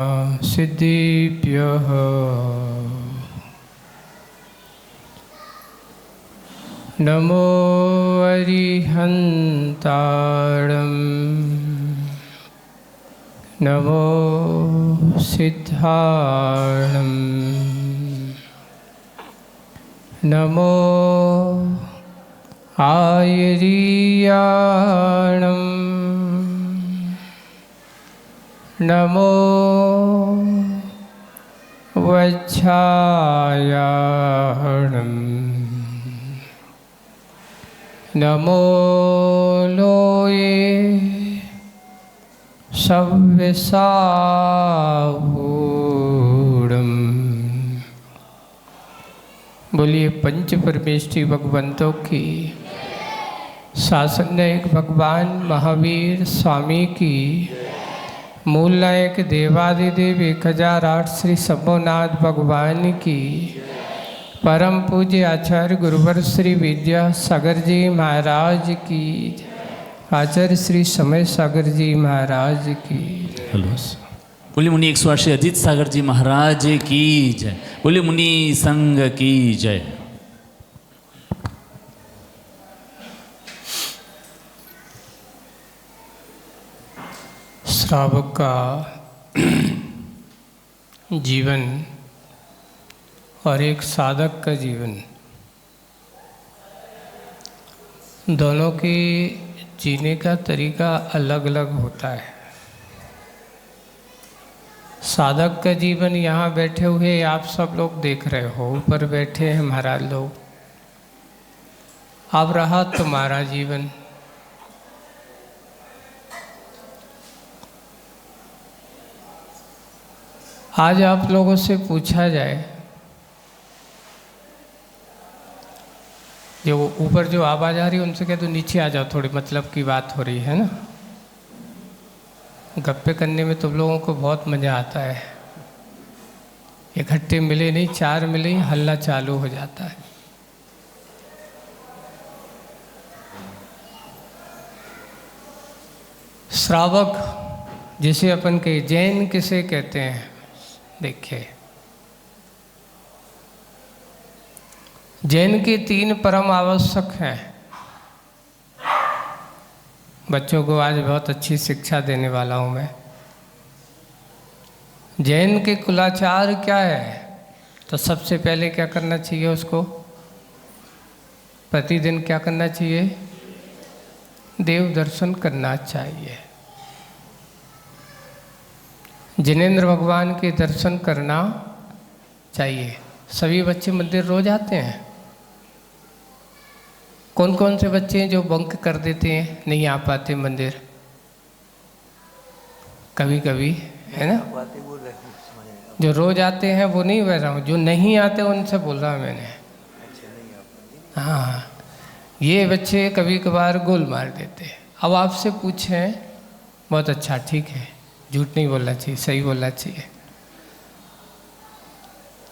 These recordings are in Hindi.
सिद्धिभ्यः नमो अरिहन्ताणं नमो सिद्धाणं नमो आयरीयाणं नमो वच्छायाणं नमो लोये सव्यसावूढम्। बोलिए पंच परमेष्ठी भगवंतों की, शासन नायक भगवान महावीर स्वामी की, मूल नायक देवादिदेव 1008 श्री शंभुनाथ भगवान की, परम पूज्य आचार्य गुरुवर श्री विद्या सागर जी महाराज की, आचार्य श्री समय सागर जी महाराज की। हेलो बोलिए मुनि 108 अजीत सागर जी महाराज की जय। बोलिए मुनि संघ की जय। श्रावक का जीवन और एक साधक का जीवन, दोनों के जीने का तरीका अलग अलग होता है। साधक का जीवन यहाँ बैठे हुए आप सब लोग देख रहे हो, ऊपर बैठे हैं महाराज लोग। अब रहा तुम्हारा जीवन। आज आप लोगों से पूछा जाए, जो ऊपर जो आवाज़ आ रही है उनसे कह दो नीचे आ जाओ, थोड़ी मतलब की बात हो रही है ना। गप्पे करने में तुम लोगों को बहुत मज़ा आता है। इकट्ठे मिले नहीं, 4 मिले, हल्ला चालू हो जाता है। श्रावक जिसे अपन के जैन किसे कहते हैं, देखिए जैन के 3 परम आवश्यक हैं। बच्चों को आज बहुत अच्छी शिक्षा देने वाला हूँ मैं। जैन के कुलाचार क्या है, तो सबसे पहले क्या करना चाहिए उसको, प्रतिदिन क्या करना चाहिए, देव दर्शन करना चाहिए। जिनेंद्र भगवान के दर्शन करना चाहिए। सभी बच्चे मंदिर रोज आते हैं। कौन कौन से बच्चे हैं जो बंक कर देते हैं, नहीं आ पाते मंदिर, कभी कभी, है ना। जो रोज आते हैं वो नहीं बह रहा हूँ, जो नहीं आते उनसे बोल रहा हूँ मैंने। हाँ, ये बच्चे कभी कभार गोल मार देते हैं। अब आपसे पूछें, बहुत अच्छा, ठीक है, झूठ नहीं बोलना चाहिए, सही बोलना चाहिए।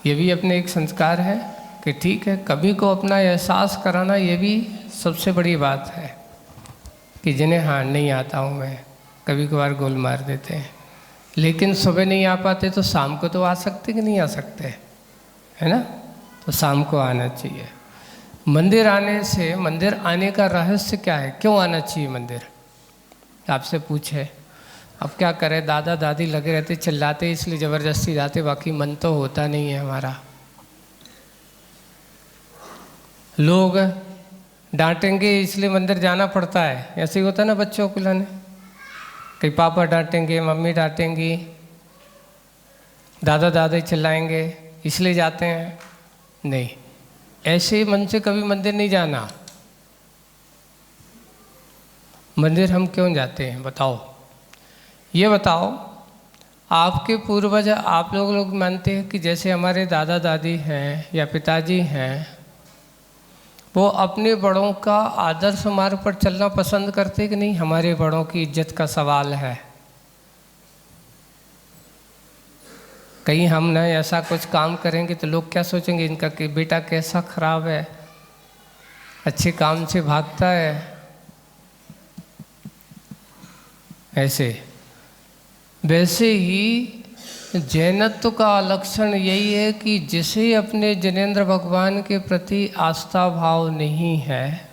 ये भी अपने एक संस्कार है कि ठीक है, कभी को अपना एहसास कराना, ये भी सबसे बड़ी बात है कि जिन्हें हाँ नहीं आता हूँ मैं, कभी कभार गोल मार देते हैं। लेकिन सुबह नहीं आ पाते तो शाम को तो आ सकते कि नहीं आ सकते, है ना। तो शाम को आना चाहिए। मंदिर आने से, मंदिर आने का रहस्य क्या है, क्यों आना चाहिए मंदिर, आपसे पूछे। अब क्या करें, दादा दादी लगे रहते, चिल्लाते, इसलिए ज़बरदस्ती जाते, बाकी मन तो होता नहीं है हमारा। लोग डांटेंगे इसलिए मंदिर जाना पड़ता है, ऐसे ही होता है ना बच्चों को लाने। कहीं पापा डांटेंगे, मम्मी डांटेंगी, दादा दादी चिल्लाएंगे, इसलिए जाते हैं। नहीं, ऐसे मन से कभी मंदिर नहीं जाना। मंदिर हम क्यों जाते हैं बताओ, ये बताओ। आपके पूर्वज, आप लोग मानते हैं कि जैसे हमारे दादा दादी हैं या पिताजी हैं, वो अपने बड़ों का आदर्श मार्ग पर चलना पसंद करते कि नहीं। हमारे बड़ों की इज्जत का सवाल है। कहीं हम ना ऐसा कुछ काम करेंगे तो लोग क्या सोचेंगे, इनका कि बेटा कैसा खराब है, अच्छे काम से भागता है। ऐसे वैसे ही जैनत्व का लक्षण यही है कि जिसे अपने जिनेंद्र भगवान के प्रति आस्था भाव नहीं है,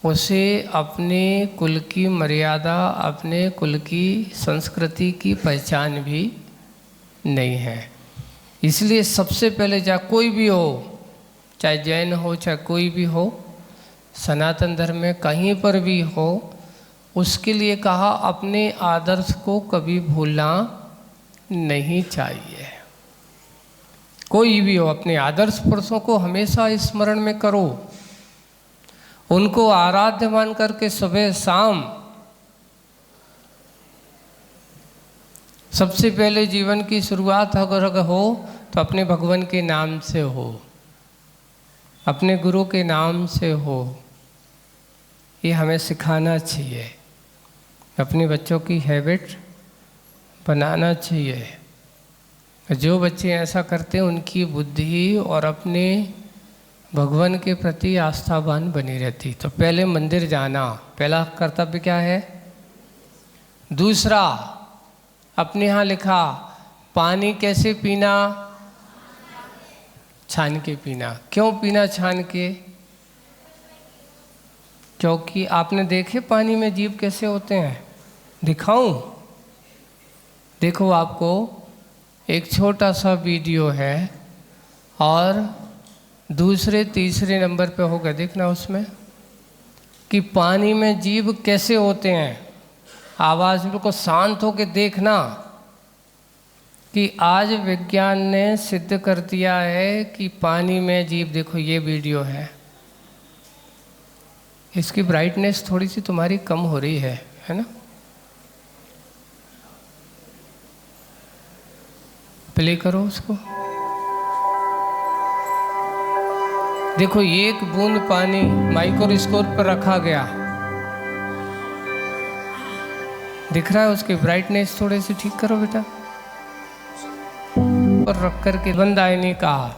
उसे अपने कुल की मर्यादा, अपने कुल की संस्कृति की पहचान भी नहीं है। इसलिए सबसे पहले चाहे कोई भी हो, चाहे जैन हो चाहे कोई भी हो, सनातन धर्म में कहीं पर भी हो, उसके लिए कहा अपने आदर्श को कभी भूलना नहीं चाहिए। कोई भी हो, अपने आदर्श पुरुषों को हमेशा स्मरण में करो, उनको आराध्य मान करके सुबह शाम सबसे पहले जीवन की शुरुआत अगर हो तो अपने भगवान के नाम से हो, अपने गुरु के नाम से हो। ये हमें सिखाना चाहिए, अपने बच्चों की हैबिट बनाना चाहिए। जो बच्चे ऐसा करते हैं उनकी बुद्धि और अपने भगवान के प्रति आस्थावान बनी रहती। तो पहले मंदिर जाना पहला कर्तव्य क्या है। दूसरा, अपने यहाँ लिखा पानी कैसे पीना, छान के पीना। क्यों पीना छान के? क्योंकि आपने देखे पानी में जीव कैसे होते हैं। दिखाऊं? देखो, आपको एक छोटा सा वीडियो है और दूसरे तीसरे नंबर पे होगा, देखना उसमें कि पानी में जीव कैसे होते हैं। आवाज़ बिल्कुल शांत होकर देखना कि आज विज्ञान ने सिद्ध कर दिया है कि पानी में जीव, देखो ये वीडियो है, इसकी ब्राइटनेस थोड़ी सी तुम्हारी कम हो रही है ना। प्ले करो उसको। देखो एक बूंद पानी माइक्रोस्कोप पर रखा गया, दिख रहा है। उसकी ब्राइटनेस थोड़ी सी ठीक करो बेटा, और रख करके बंद आईने कहा।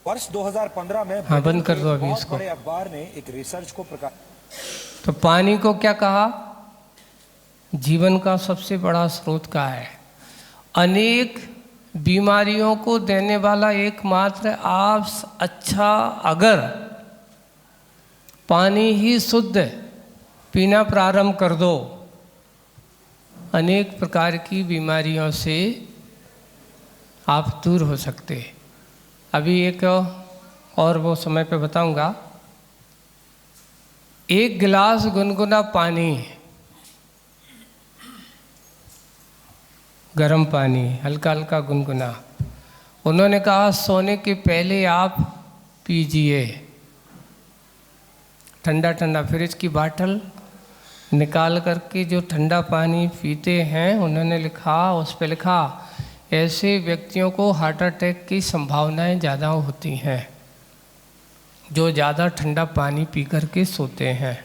वर्ष 2015 में हाँ, बंद कर दो अभी इसको। बड़े अखबार ने एक रिसर्च को प्रकाश। तो पानी को क्या कहा? जीवन का सबसे बड़ा स्रोत कहा है। अनेक बीमारियों को देने वाला एकमात्र आप अच्छा, अगर पानी ही शुद्ध पीना प्रारंभ कर दो, अनेक प्रकार की बीमारियों से आप दूर हो सकते। अभी एक और वो समय पे बताऊंगा। एक गिलास गुनगुना पानी, गर्म पानी, हल्का हल्का गुनगुना, उन्होंने कहा सोने के पहले आप पीजिए। ठंडा ठंडा फ्रिज की बाटल निकाल करके जो ठंडा पानी पीते हैं, उन्होंने लिखा, उस पर लिखा ऐसे व्यक्तियों को हार्ट अटैक की संभावनाएं ज़्यादा होती हैं जो ज़्यादा ठंडा पानी पी करके सोते हैं।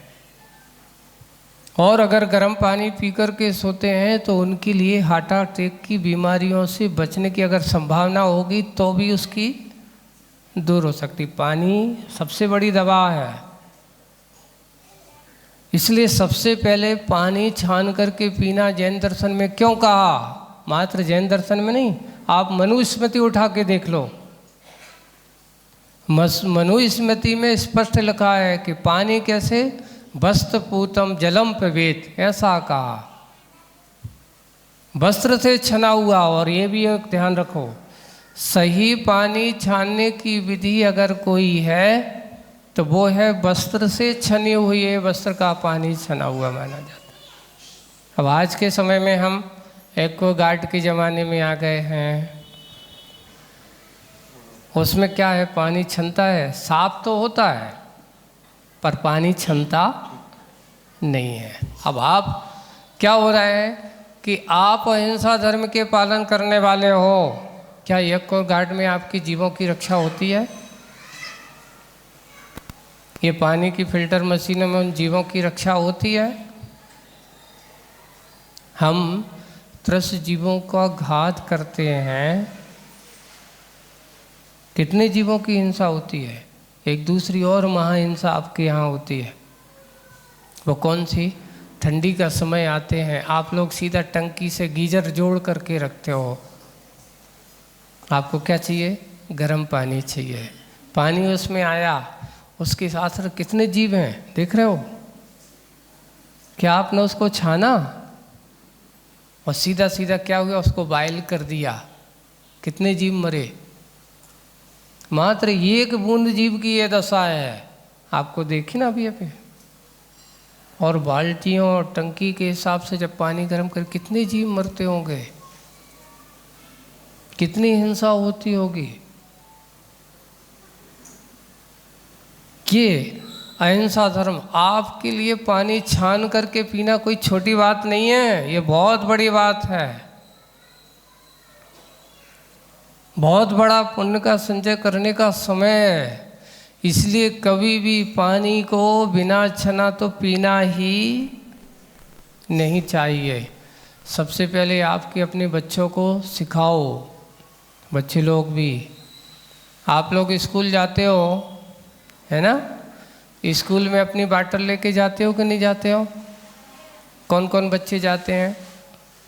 और अगर गर्म पानी पी करके सोते हैं तो उनके लिए हार्ट अटैक की बीमारियों से बचने की अगर संभावना होगी तो भी उसकी दूर हो सकती। पानी सबसे बड़ी दवा है। इसलिए सबसे पहले पानी छान करके पीना जैन दर्शन में क्यों कहा? मात्र जैन दर्शन में नहीं, आप मनुस्मृति उठा के देख लो। मनुस्मृति में स्पष्ट लिखा है कि पानी कैसे वस्त्र पूतम जलम पिबेत, ऐसा कहा। वस्त्र से छना हुआ। और ये भी एक ध्यान रखो, सही पानी छानने की विधि अगर कोई है तो वो है वस्त्र से छनी हुई है, वस्त्र का पानी छना हुआ माना जाता है। अब आज के समय में हम एक्वागार्ड के ज़माने में आ गए हैं। उसमें क्या है, पानी छनता है, साफ तो होता है पर पानी छनता नहीं है। अब आप क्या हो रहा है कि आप अहिंसा धर्म के पालन करने वाले हो, क्या एक्वागार्ड में आपकी जीवों की रक्षा होती है? ये पानी की फिल्टर मशीनों में उन जीवों की रक्षा होती है? हम त्रस्त जीवों का घात करते हैं। कितने जीवों की हिंसा होती है? एक दूसरी और महाहिंसा आपके यहाँ होती है। वो कौन सी? ठंडी का समय आते हैं आप लोग सीधा टंकी से गीजर जोड़ करके रखते हो। आपको क्या चाहिए? गर्म पानी चाहिए। पानी उसमें आया, उसके साथ कितने जीव हैं देख रहे हो? क्या आपने उसको छाना और सीधा सीधा क्या हुआ, उसको बॉयल कर दिया, कितने जीव मरे? मात्र एक बूंद जीव की ये दशा है, आपको देखी ना अभी। और बाल्टियों और टंकी के हिसाब से जब पानी गर्म कर कितने जीव मरते होंगे, कितनी हिंसा होती होगी। ये अहिंसा धर्म, आपके लिए पानी छान करके पीना कोई छोटी बात नहीं है, ये बहुत बड़ी बात है। बहुत बड़ा पुण्य का संचय करने का समय है। इसलिए कभी भी पानी को बिना छना तो पीना ही नहीं चाहिए। सबसे पहले आपके अपने बच्चों को सिखाओ। बच्चे लोग भी, आप लोग स्कूल जाते हो है ना? स्कूल में अपनी बाटल लेके जाते हो कि नहीं जाते हो? कौन कौन बच्चे जाते हैं?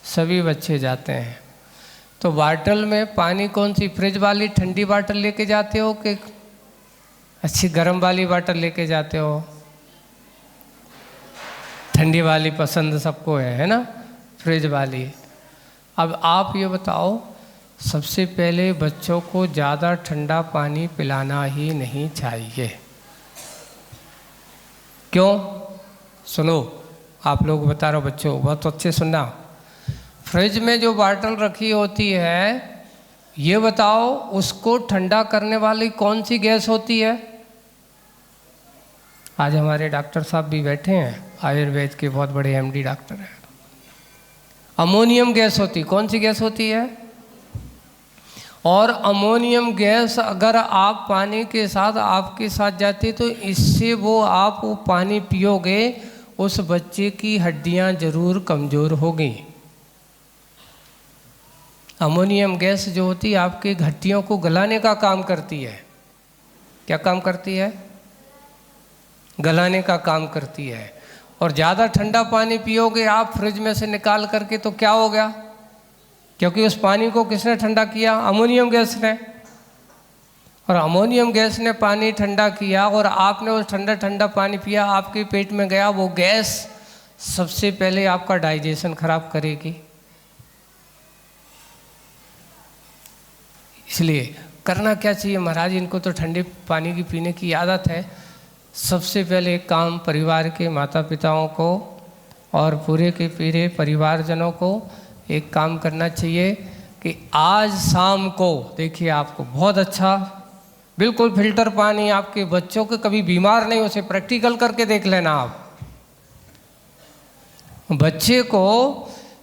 सभी बच्चे जाते हैं। तो बाटल में पानी कौन सी, फ्रिज वाली ठंडी बाटल लेके जाते हो कि अच्छी गर्म वाली बाटल लेके जाते हो? ठंडी वाली पसंद सबको है ना? फ्रिज वाली। अब आप ये बताओ, सबसे पहले बच्चों को ज़्यादा ठंडा पानी पिलाना ही नहीं चाहिए। क्यों? सुनो, आप लोग बता रहे हो बच्चों, बहुत अच्छे सुनना। फ्रिज में जो बाटल रखी होती है, ये बताओ उसको ठंडा करने वाली कौन सी गैस होती है? आज हमारे डॉक्टर साहब भी बैठे हैं, आयुर्वेद के बहुत बड़े एमडी डॉक्टर हैं। अमोनियम गैस होती, कौन सी गैस होती है? और अमोनियम गैस अगर आप पानी के साथ आपके साथ जाती तो इससे आप वो पानी पियोगे, उस बच्चे की हड्डियां जरूर कमज़ोर होगी। अमोनियम गैस जो होती है आपके हड्डियों को गलाने का काम करती है। क्या काम करती है? गलाने का काम करती है। और ज़्यादा ठंडा पानी पियोगे आप फ्रिज में से निकाल करके तो क्या हो गया? क्योंकि उस पानी को किसने ठंडा किया? अमोनियम गैस ने। और अमोनियम गैस ने पानी ठंडा किया और आपने उस ठंडा ठंडा पानी पिया, आपके पेट में गया, वो गैस सबसे पहले आपका डाइजेशन खराब करेगी। इसलिए करना क्या चाहिए महाराज, इनको तो ठंडे पानी की पीने की आदत है। सबसे पहले काम परिवार के माता पिताओं को और पूरे के पूरे परिवारजनों को एक काम करना चाहिए कि आज शाम को देखिए, आपको बहुत अच्छा बिल्कुल फिल्टर पानी, आपके बच्चों के कभी बीमार नहीं, उसे प्रैक्टिकल करके देख लेना। आप बच्चे को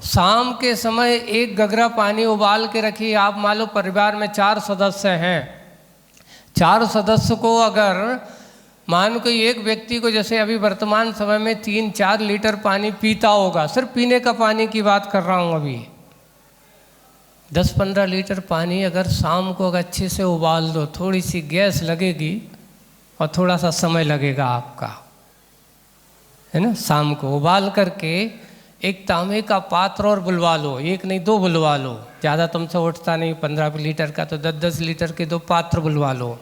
शाम के समय एक गगरा पानी उबाल के रखिए। आप मान लो परिवार में 4 सदस्य हैं, 4 सदस्य को अगर मान को एक व्यक्ति को जैसे अभी वर्तमान समय में 3-4 लीटर पानी पीता होगा, सिर्फ पीने का पानी की बात कर रहा हूँ, अभी 10-15 लीटर पानी अगर शाम को अगर अच्छे से उबाल दो, थोड़ी सी गैस लगेगी और थोड़ा सा समय लगेगा आपका, है ना? शाम को उबाल करके एक तांबे का पात्र और बुलवा लो, 1 नहीं 2 बुलवा लो, ज़्यादा तुमसे उठता नहीं 15 लीटर का, तो 10-10 लीटर के 2 पात्र बुलवा लो।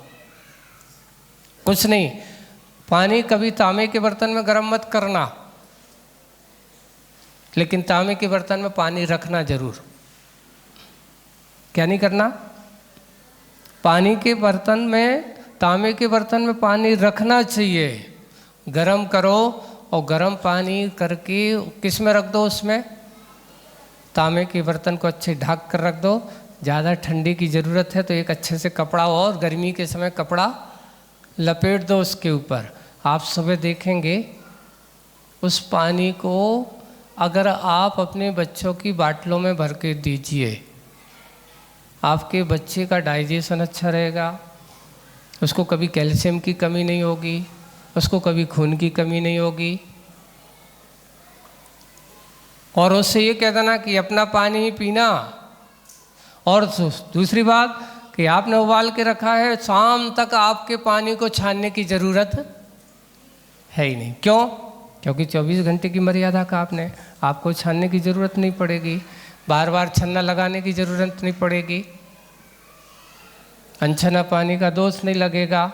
कुछ नहीं, पानी कभी तांबे के बर्तन में गर्म मत करना, लेकिन तांबे के बर्तन में पानी रखना जरूर। क्या नहीं करना? पानी के बर्तन में, तांबे के बर्तन में पानी रखना चाहिए। गरम करो और गरम पानी करके किस में रख दो? उसमें तांबे के बर्तन को अच्छे ढक कर रख दो। ज़्यादा ठंडी की ज़रूरत है तो एक अच्छे से कपड़ा, और गर्मी के समय कपड़ा लपेट दो उसके ऊपर। आप सुबह देखेंगे उस पानी को अगर आप अपने बच्चों की बाटलों में भर के दीजिए, आपके बच्चे का डाइजेशन अच्छा रहेगा, उसको कभी कैल्शियम की कमी नहीं होगी, उसको कभी खून की कमी नहीं होगी। और उससे ये कह देना कि अपना पानी ही पीना। और दूसरी बात कि आपने उबाल के रखा है, शाम तक आपके पानी को छानने की ज़रूरत है ही नहीं। क्यों? क्योंकि 24 घंटे की मर्यादा का आपको छानने की ज़रूरत नहीं पड़ेगी, बार बार छन्ना लगाने की ज़रूरत नहीं पड़ेगी, अनछना पानी का दोष नहीं लगेगा,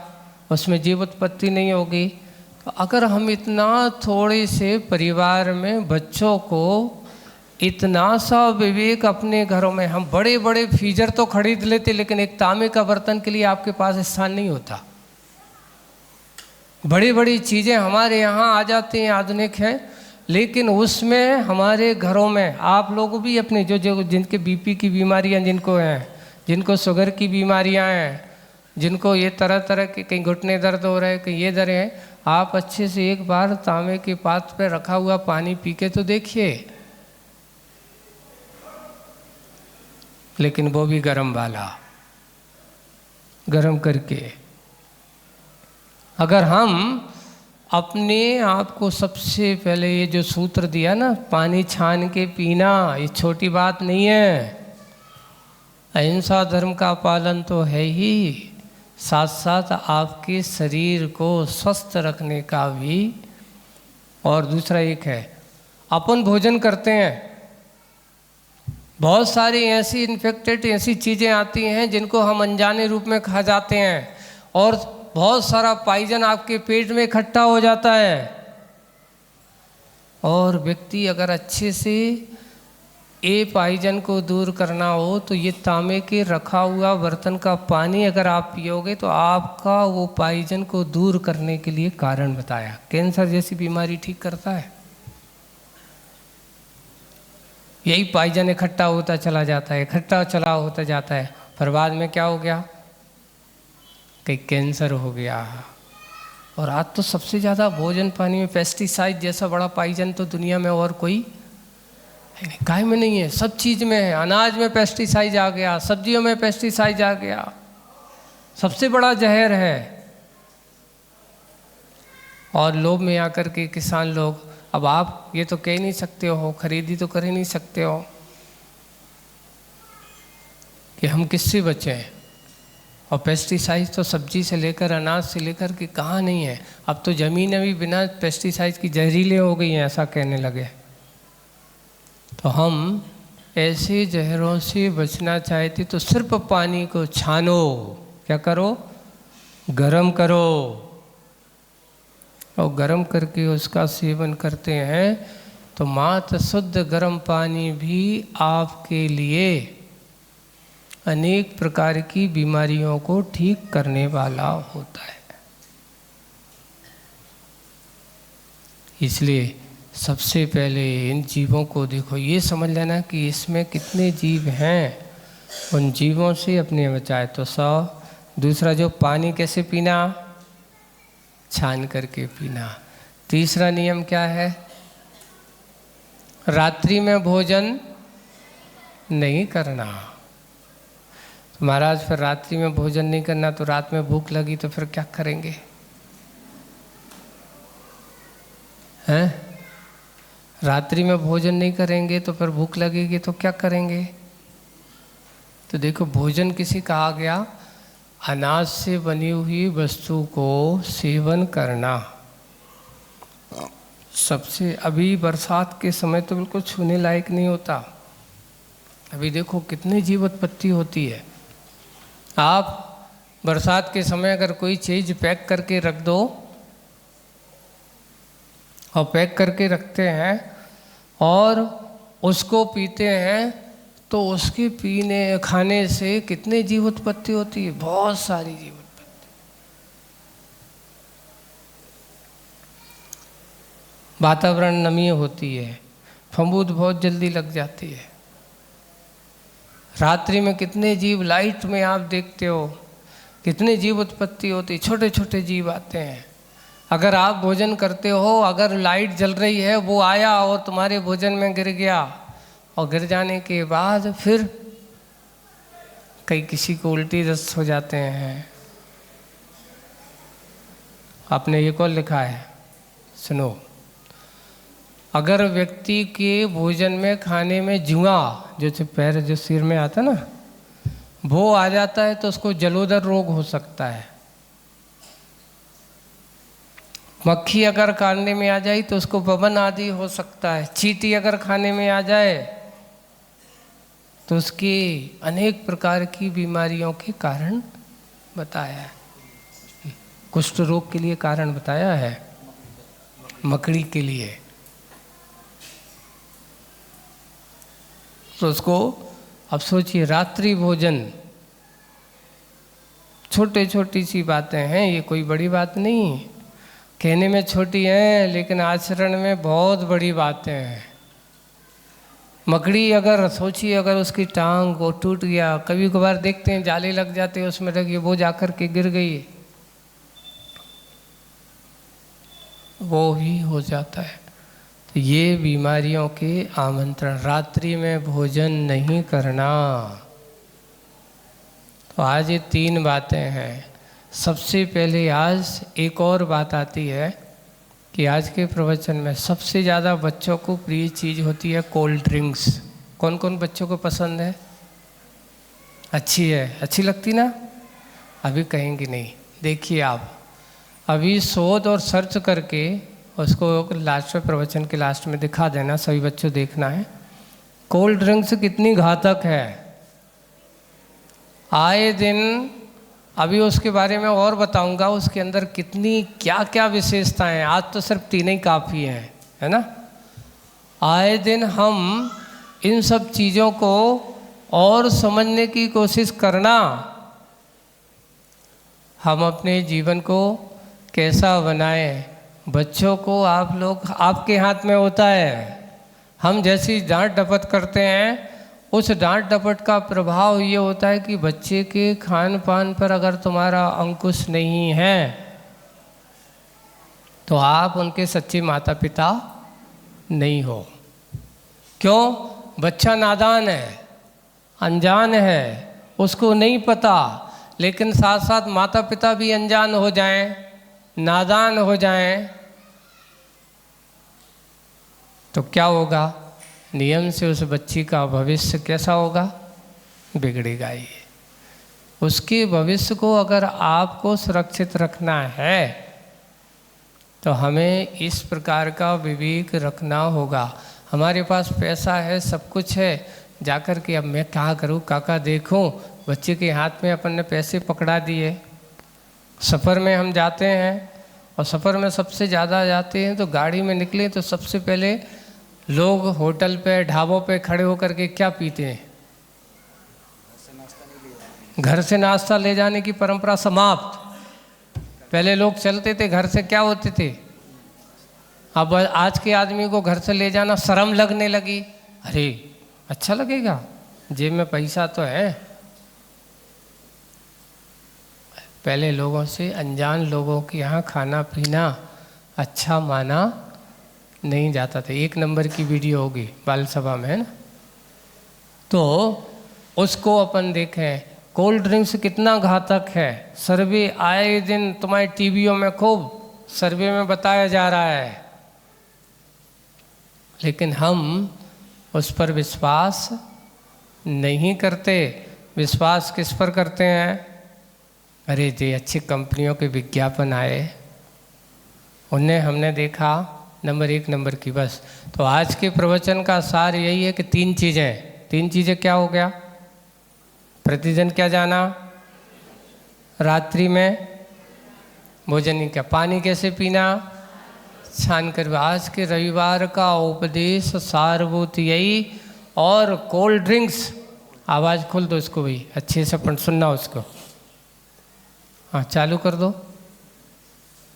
उसमें जीव उत्पत्ति नहीं होगी। तो अगर हम इतना थोड़े से परिवार में बच्चों को इतना सा विवेक अपने घरों में, हम बड़े बड़े फ्रीजर तो खरीद लेते लेकिन एक तांबे का बर्तन के लिए आपके पास स्थान नहीं होता। बड़ी बड़ी चीज़ें हमारे यहाँ आ जाती हैं, आधुनिक हैं, लेकिन उसमें हमारे घरों में आप लोग भी अपने जो जिनके बीपी की बीमारियाँ जिनको हैं, जिनको शुगर की बीमारियाँ हैं, जिनको ये तरह तरह के कहीं घुटने दर्द हो रहे हैं, कहीं ये दर्द हैं, आप अच्छे से एक बार तांबे के पात्र पे रखा हुआ पानी पी के तो देखिए, लेकिन वो भी गर्म वाला, गर्म करके। अगर हम अपने आप को सबसे पहले ये जो सूत्र दिया ना, पानी छान के पीना, ये छोटी बात नहीं है। अहिंसा धर्म का पालन तो है ही, साथ साथ आपके शरीर को स्वस्थ रखने का भी। और दूसरा एक है, अपन भोजन करते हैं, बहुत सारी ऐसी इन्फेक्टेड ऐसी चीज़ें आती हैं जिनको हम अनजाने रूप में खा जाते हैं, और बहुत सारा पॉइजन आपके पेट में इकट्ठा हो जाता है। और व्यक्ति अगर अच्छे से ये पॉइजन को दूर करना हो तो ये तांबे के रखा हुआ बर्तन का पानी अगर आप पियोगे तो आपका वो पॉइजन को दूर करने के लिए कारण बताया, कैंसर जैसी बीमारी ठीक करता है। यही पॉइजन इकट्ठा होता चला जाता है, इकट्ठा चला होता जाता है, पर बाद में क्या हो गया, कहीं कैंसर हो गया। और आज तो सबसे ज़्यादा भोजन पानी में पेस्टिसाइड जैसा बड़ा पॉइजन तो दुनिया में और कोई काय में नहीं है, सब चीज़ में है। अनाज में पेस्टिसाइड आ गया, सब्जियों में पेस्टिसाइड आ गया, सबसे बड़ा जहर है। और लोभ में आकर के किसान लोग, अब आप ये तो कह नहीं सकते हो, खरीदी तो कर ही नहीं सकते हो कि हम किससे बचें। और पेस्टिसाइड तो सब्जी से लेकर अनाज से लेकर के कहाँ नहीं है। अब तो ज़मीनें भी बिना पेस्टिसाइड की जहरीले हो गई हैं, ऐसा कहने लगे। तो हम ऐसे जहरों से बचना चाहते तो सिर्फ पानी को छानो, क्या करो, गरम करो, और गरम करके उसका सेवन करते हैं तो मात्र शुद्ध गरम पानी भी आपके लिए अनेक प्रकार की बीमारियों को ठीक करने वाला होता है। इसलिए सबसे पहले इन जीवों को देखो, ये समझ लेना कि इसमें कितने जीव हैं, उन जीवों से अपने बचाए तो 100। दूसरा जो पानी कैसे पीना, छान करके पीना। तीसरा नियम क्या है, रात्रि में भोजन नहीं करना। तो महाराज फिर रात्रि में भोजन नहीं करना तो रात में भूख लगी तो फिर क्या करेंगे, हैं? रात्रि में भोजन नहीं करेंगे तो फिर भूख लगेगी तो क्या करेंगे। तो देखो, भोजन किसे कहा गया, अनाज से बनी हुई वस्तु को सेवन करना। सबसे अभी बरसात के समय तो बिल्कुल छूने लायक नहीं होता। अभी देखो कितनी जीव उत्पत्ति होती है। आप बरसात के समय अगर कोई चीज़ पैक करके रख दो, और पैक करके रखते हैं और उसको pीते हैं, तो उसके पीने खाने से कितने जीव उत्पत्ति होती है, बहुत सारी जीव उत्पत्ति। वातावरण नमी होती है, फफूंद बहुत जल्दी लग जाती है। रात्रि में कितने जीव, लाइट में आप देखते हो कितने जीव उत्पत्ति होती, छोटे छोटे जीव आते हैं। अगर आप भोजन करते हो, अगर लाइट जल रही है, वो आया और तुम्हारे भोजन में गिर गया, और गिर जाने के बाद फिर कई किसी को उल्टी दस्त हो जाते हैं। आपने ये कौन लिखा है, सुनो, अगर व्यक्ति के भोजन में खाने में जुआ, जो पैर जो सिर में आता ना, वो आ जाता है तो उसको जलोदर रोग हो सकता है। मक्खी अगर खाने में आ जाए तो उसको बबन आदि हो सकता है। चींटी अगर खाने में आ जाए तो उसकी अनेक प्रकार की बीमारियों के कारण बताया है। कुष्ठ रोग के लिए कारण बताया है, मकड़ी के लिए। तो उसको अब सोचिए, रात्रि भोजन, छोटे छोटी सी बातें हैं, ये कोई बड़ी बात नहीं, कहने में छोटी हैं लेकिन आचरण में बहुत बड़ी बातें हैं। मकड़ी अगर सोचिए, अगर उसकी टांग को टूट गया, कभी कभार देखते हैं जाले लग जाते हैं उसमें लगी, वो जाकर के गिर गई, वो भी हो जाता है। तो ये बीमारियों के आमंत्रण। रात्रि में भोजन नहीं करना। तो आज ये 3 बातें हैं। सबसे पहले आज एक और बात आती है कि आज के प्रवचन में सबसे ज़्यादा बच्चों को प्रिय चीज़ होती है कोल्ड ड्रिंक्स। कौन कौन बच्चों को पसंद है? अच्छी है, अच्छी लगती ना? अभी कहेंगे नहीं। देखिए आप अभी शोध और सर्च करके उसको लास्ट में, प्रवचन के लास्ट में दिखा देना, सभी बच्चों देखना है कोल्ड ड्रिंक्स कितनी घातक है। आए दिन अभी उसके बारे में और बताऊंगा, उसके अंदर कितनी क्या क्या विशेषताएं। आज तो सिर्फ 3 ही काफ़ी हैं, है ना? आए दिन हम इन सब चीज़ों को और समझने की कोशिश करना, हम अपने जीवन को कैसा बनाएं। बच्चों को आप लोग, आपके हाथ में होता है। हम जैसी डांट डपट करते हैं, उस डांट डपट का प्रभाव ये होता है कि बच्चे के खान पान पर अगर तुम्हारा अंकुश नहीं है तो आप उनके सच्चे माता पिता नहीं हो। क्यों? बच्चा नादान है, अनजान है, उसको नहीं पता। लेकिन साथ साथ माता पिता भी अनजान हो जाएं, नादान हो जाएं, तो क्या होगा? नियम से उस बच्ची का भविष्य कैसा होगा? बिगड़ेगा ही। उसके भविष्य को अगर आपको सुरक्षित रखना है तो हमें इस प्रकार का विवेक रखना होगा। हमारे पास पैसा है, सब कुछ है, जाकर के अब मैं क्या करूं, काका देखूं, बच्चे के हाथ में अपन ने पैसे पकड़ा दिए। सफ़र में हम जाते हैं और सफ़र में सबसे ज़्यादा जाते हैं तो गाड़ी में निकले तो सबसे पहले लोग होटल पे, ढाबों पे खड़े होकर के क्या पीते हैं? घर से नाश्ता ले जाने की परंपरा समाप्त। पहले लोग चलते थे, घर से क्या होते थे? अब आज के आदमी को घर से ले जाना शर्म लगने लगी। अरे अच्छा लगेगा, जेब में पैसा तो है। पहले लोगों से, अनजान लोगों के यहाँ खाना पीना अच्छा माना नहीं जाता था। 1 नंबर की वीडियो होगी बाल सभा में, है ना? तो उसको अपन देखें, कोल्ड ड्रिंक्स कितना घातक है। सर्वे आए दिन तुम्हारे टीवियों में खूब सर्वे में बताया जा रहा है, लेकिन हम उस पर विश्वास नहीं करते। विश्वास किस पर करते हैं? अरे जी अच्छी कंपनियों के विज्ञापन आए, उन्हें हमने देखा, नंबर 1 नंबर की बस। तो आज के प्रवचन का सार यही है कि 3 चीज़ें क्या हो गया? प्रतिदिन क्या जाना, रात्रि में भोजन नहीं, क्या पानी कैसे पीना, छान कर। आज के रविवार का उपदेश सारभूत यही। और कोल्ड ड्रिंक्स, आवाज़ खोल दो इसको भाई, अच्छे से अपन सुनना उसको। हाँ चालू कर दो।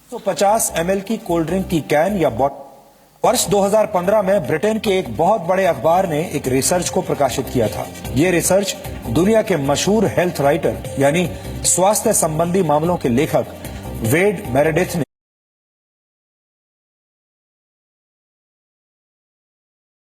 150 ml की कोल्ड ड्रिंक की कैन या बॉटल। वर्ष 2015 में ब्रिटेन के एक बहुत बड़े अखबार ने एक रिसर्च को प्रकाशित किया था। ये रिसर्च दुनिया के मशहूर हेल्थ राइटर यानी स्वास्थ्य संबंधी मामलों के लेखक वेड मेरेडिथ ने